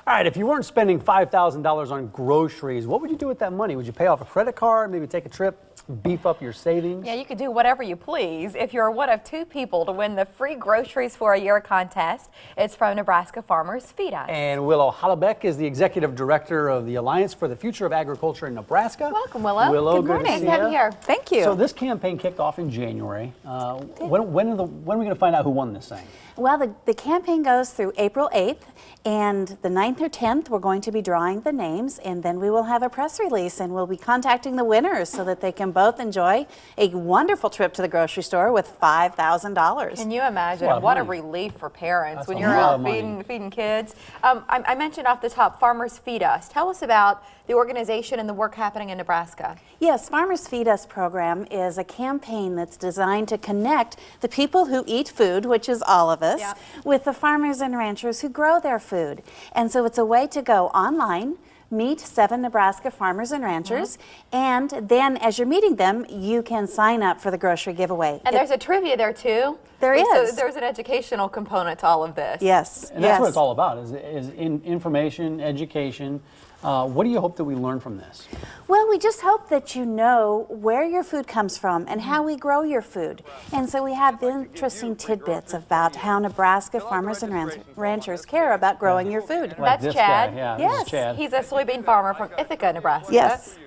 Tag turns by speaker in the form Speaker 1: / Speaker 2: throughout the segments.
Speaker 1: All right, if you weren't spending $5,000 on groceries, what would you do with that money? Would you pay off a credit card, maybe take a trip, beef up your savings?
Speaker 2: Yeah, you could do whatever you please if you're one of 2 people to win the free Groceries for a Year contest. It's from Nebraska Farmers Feed US.
Speaker 1: And Willow Holoubek is the Executive Director of the Alliance for the Future of Agriculture in Nebraska.
Speaker 2: Welcome, Willow.
Speaker 1: Willow,
Speaker 2: good morning.
Speaker 1: to see
Speaker 2: Nice to have you here.
Speaker 3: Thank you.
Speaker 1: So this campaign kicked off in January. When are we going to find out who won this thing?
Speaker 3: Well, the campaign goes through April 8th, and the 9th or 10th we're going to be drawing the names, and then we will have a press release, and we'll be contacting the winners so that they can both enjoy a wonderful trip to the grocery store with $5,000.
Speaker 2: Can you imagine what a relief for parents when you're out feeding kids? I mentioned off the top Farmers Feed Us. Tell us about the organization and the work happening in Nebraska.
Speaker 3: Yes, Farmers Feed Us program is a campaign that's designed to connect the people who eat food, which is all of us, with the farmers and ranchers who grow their food. And so it's a way to go online, meet 7 Nebraska farmers and ranchers, and then as you're meeting them, you can sign up for the grocery giveaway.
Speaker 2: And there's a trivia there too.
Speaker 3: There is.
Speaker 2: So there's an educational component to all of this.
Speaker 3: Yes.
Speaker 1: And that's what it's all about, is information, education. What do you hope that we learn from this?
Speaker 3: Well, we just hope that you know where your food comes from and how we grow your food. And so we have interesting tidbits about how Nebraska farmers and ranchers care about growing your food.
Speaker 1: Like
Speaker 2: That's Chad.
Speaker 1: Guy. Yeah,
Speaker 3: yes.
Speaker 1: This is Chad.
Speaker 2: He's a soybean farmer from Ithaca, Nebraska.
Speaker 3: Yes.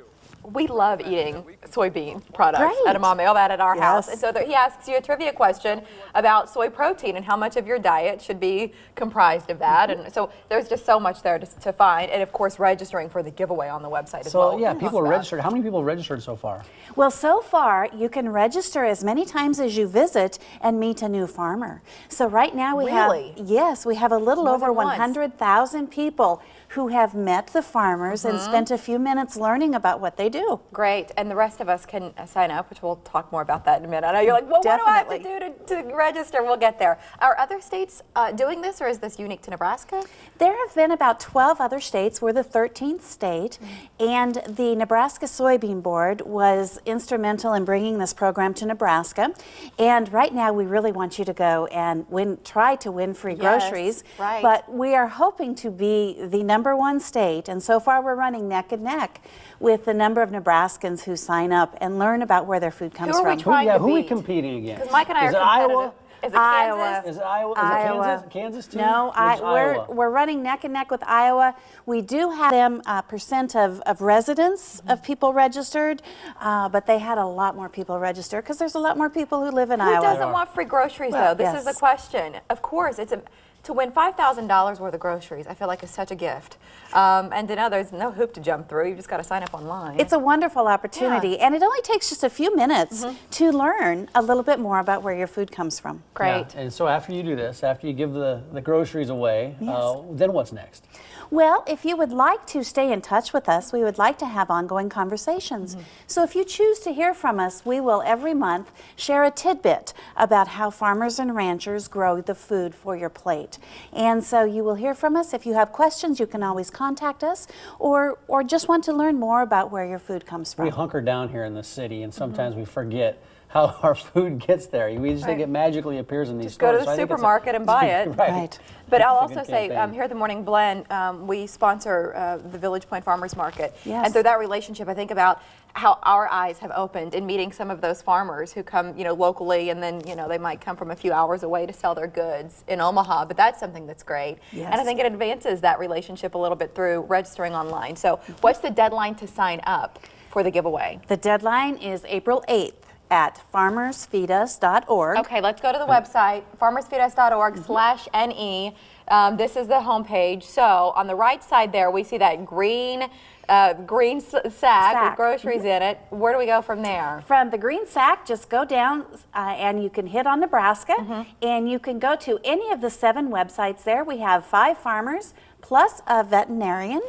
Speaker 2: We love eating soybean products
Speaker 3: Right.
Speaker 2: at Mom Mail that at our house.
Speaker 3: Yes.
Speaker 2: And so he asks you a trivia question about soy protein and how much of your diet should be comprised of that. And so there's just so much there to find. And of course, registering for the giveaway on the website as well.
Speaker 1: So yeah, people are registered. How many people registered so far?
Speaker 3: Well, so far you can register as many times as you visit and meet a new farmer. So right now we have we have a little over 100,000 people who have met the farmers and spent a few minutes learning about what they do.
Speaker 2: Great, and the rest of us can sign up, which we'll talk more about that in a minute. I know you're like, well, what do I have to do to register? We'll get there. Are other states doing this, or is this unique to Nebraska?
Speaker 3: There have been about 12 other states. We're the 13th state, and the Nebraska Soybean Board was instrumental in bringing this program to Nebraska. And right now, we really want you to go and try to win free groceries.
Speaker 2: Right.
Speaker 3: But we are hoping to be the #1 state, and so far we're running neck and neck with the number of Nebraskans who sign up and learn about where their food comes from.
Speaker 2: Who are we trying to beat?
Speaker 1: Who are we competing against?
Speaker 2: Because Mike and I are
Speaker 1: Iowa?
Speaker 2: Is it
Speaker 3: Iowa.
Speaker 2: Kansas?
Speaker 1: Is it Iowa? Is it Kansas too?
Speaker 3: No, we're running neck and neck with Iowa. We do have them percent of residents of people registered, but they had a lot more people register because there's a lot more people who live in Iowa.
Speaker 2: Who doesn't want free groceries though? This is the question. Of course, to win $5,000 worth of groceries, I feel like is such a gift. And to know there's no hoop to jump through, you just got to sign up online.
Speaker 3: It's a wonderful opportunity, and it only takes just a few minutes to learn a little bit more about where your food comes from.
Speaker 2: Great.
Speaker 1: Yeah. And so after you do this, after you give the groceries away, then what's next?
Speaker 3: Well, if you would like to stay in touch with us, we would like to have ongoing conversations. So if you choose to hear from us, we will every month share a tidbit about how farmers and ranchers grow the food for your plate. And so you will hear from us. If you have questions, you can always contact us, or just want to learn more about where your food comes from.
Speaker 1: We hunker down here in the city, and sometimes we forget how our food gets there. We just think it magically appears in these stores.
Speaker 2: Go to the supermarket and buy it.
Speaker 3: Right.
Speaker 2: But I'll also say, here at the Morning Blend, we sponsor the Village Point Farmers Market.
Speaker 3: Yes.
Speaker 2: And through that relationship, I think about how our eyes have opened in meeting some of those farmers who come, locally, and then, they might come from a few hours away to sell their goods in Omaha. But that's something that's great.
Speaker 3: Yes.
Speaker 2: And I think it advances that relationship a little bit through registering online. So what's the deadline to sign up for the giveaway?
Speaker 3: The deadline is April 8th. At farmersfeedus.org.
Speaker 2: Okay, let's go to the website, farmersfeedus.org/NE. This is the homepage. So on the right side there, we see that green sack with groceries in it. Where do we go from there?
Speaker 3: From the green sack, just go down and you can hit on Nebraska, and you can go to any of the 7 websites there. We have 5 farmers plus a veterinarian.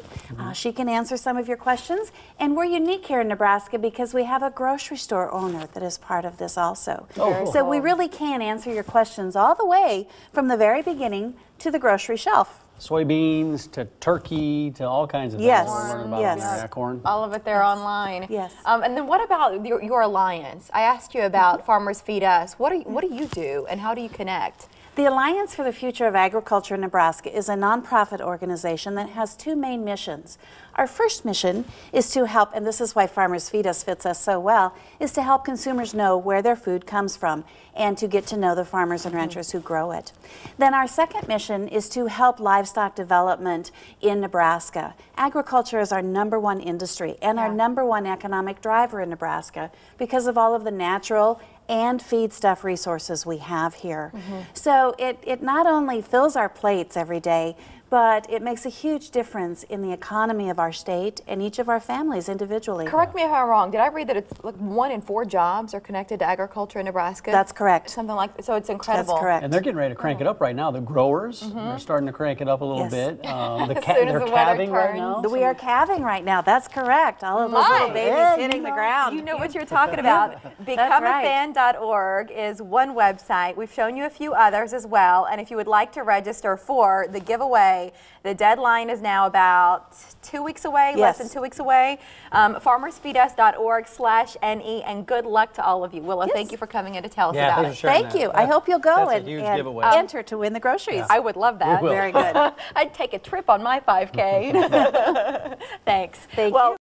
Speaker 3: She can answer some of your questions. And we're unique here in Nebraska because we have a grocery store owner that is part of this also. So we really can answer your questions all the way from the very beginning to the grocery shelf.
Speaker 1: Soybeans to turkey to all kinds of things.
Speaker 3: Yes.
Speaker 1: We'll learn about corn.
Speaker 2: All of it there online.
Speaker 3: Yes.
Speaker 2: And then what about your alliance? I asked you about Farmers Feed Us. What do you do and how do you connect?
Speaker 3: The Alliance for the Future of Agriculture in Nebraska is a nonprofit organization that has two main missions. Our first mission is to help, and this is why Farmers Feed US fits us so well, is to help consumers know where their food comes from and to get to know the farmers and ranchers who grow it. Then our second mission is to help livestock development in Nebraska. Agriculture is our #1 industry and our #1 economic driver in Nebraska because of all of the natural and feedstuff resources we have here. So it not only fills our plates every day, but it makes a huge difference in the economy of our state and each of our families individually.
Speaker 2: Correct me if I'm wrong. Did I read that it's like 1 in 4 jobs are connected to agriculture in Nebraska?
Speaker 3: That's correct.
Speaker 2: Something like so. It's incredible.
Speaker 3: That's correct.
Speaker 1: And they're getting ready to crank it up right now. The growers, they're starting to crank it up a little bit.
Speaker 2: As soon as
Speaker 1: They're
Speaker 2: the weather
Speaker 1: calving right
Speaker 2: turns.
Speaker 1: now.
Speaker 3: We are calving right now. That's correct. All of those little babies hitting the ground.
Speaker 2: You know what you're talking about. BecomeAFan.org is one website. We've shown you a few others as well. And if you would like to register for the giveaway, the deadline is now about 2 weeks away, less than 2 weeks away. FarmersFeedUs.org/NE, and good luck to all of you. Willow, thank you for coming in to tell us about it.
Speaker 3: Thank you. I hope you'll go
Speaker 1: that's
Speaker 3: and
Speaker 1: a huge giveaway.
Speaker 3: enter to win the groceries.
Speaker 2: I would love that.
Speaker 1: We will.
Speaker 3: Very good.
Speaker 2: I'd take a trip on my 5K. Thanks.
Speaker 3: Thank you.